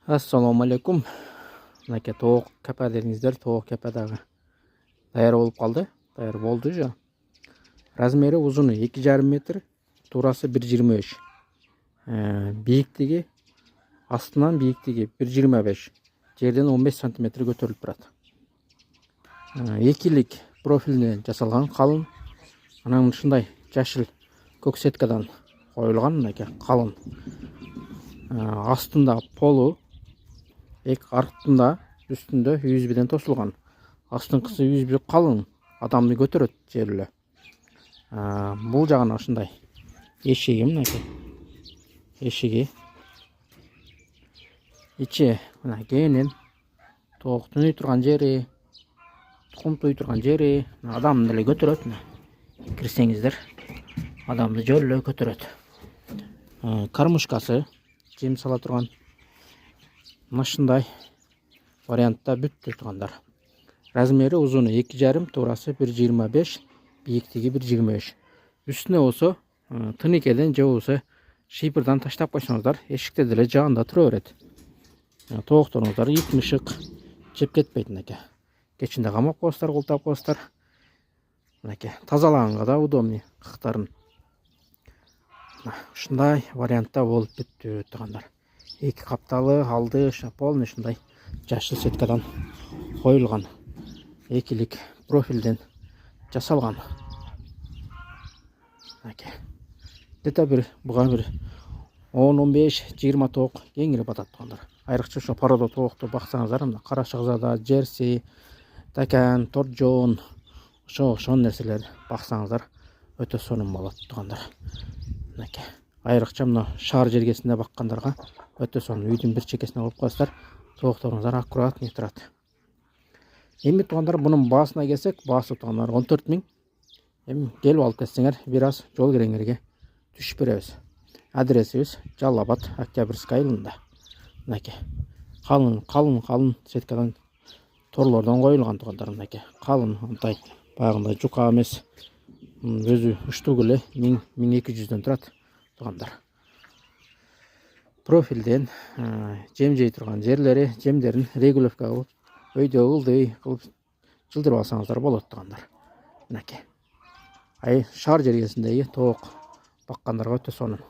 Assalamu alaikum. Mынакей тоқ капа деңіздер, тоқ кападағы даяр болып қалды. Даяр болды жа. Размері ұзыны 2,5 метр, турасы 1,23. Биіктігі астынан биіктігі 1,25. Жерден 15 см көтеріліп тұрады. Екілік профилінен жасалған қалың. Ананың шындай жашыл көк сеткадан қойылған мынакей қалың. Астында полу, артында үстінде USB-ден тосылған. Астыңқысы USB қалың, адамды көтереді жерлі. Бұл жағына шындай ешегі мынакей. Ешегі. Иче мына кенен тоқтың үй тұрған жері, тұқым той тұрған жері, адамды деле көтереді. Кірсеңіздер, адамды жерлі көтереді. Кармышкасы жем сала тұрған. Машындай вариантта бүтті тұрғандар. Размері ұзыны 2,5, турасы 1,25, биіктігі 1,23. Үстіне осы тыникеден же осы шипырдан таштап қойсаңыздар, ешікте деле жағында тұра береді. Тоқтарыңыздар ит мышық жеп кетпейтін екен. Кечінде қамап қойсыздар, қолтап қойсыздар. Тазалағанға да удобный қықтарын. Шындай вариантта болып бүтті тұрғандар. Екі қапталы, алды, полный шындай жашыл сеткадан қойылған. Екілік профилден жасалған. Дета бұға бір 10-15-20 тоқ еңгілі батат тұрғандар. Айрықша шо пародо тоқты бақсаңыздар, Қарашығзада, Жерси, Такан, Торджон, шон нәрселер бақсаңыздар, өте соным болады тұрғандар. Айрықша мұны шағыр жергесінде баққандарға өте соны үйдің бір чекесіне қойып қойсыздар, тоқтарыңыздар аккурат не тұрады. Емі тұрғандар, бұның басына келсек, басы тұрғандар 14 000. Емі келіп алып кетсеңер, біраз жол кереңерге түшіп береміз. Адресіміз Жаллабад, Октябрьский айылында. Қалың сеткадан торлардан қойылған тұрғандар. Қалың, ондай бағында жұқа емес, өзі үштігілі 1200-ден тұрады тұрғандар. Профилден жем жей тұрған жерлері, жемдерін регулевка қылып, өйде ұлды қылып жылдырып алсаңыздар болады тұрғандар. Шағыр жергесіндегі тоқ баққандарға өте соным.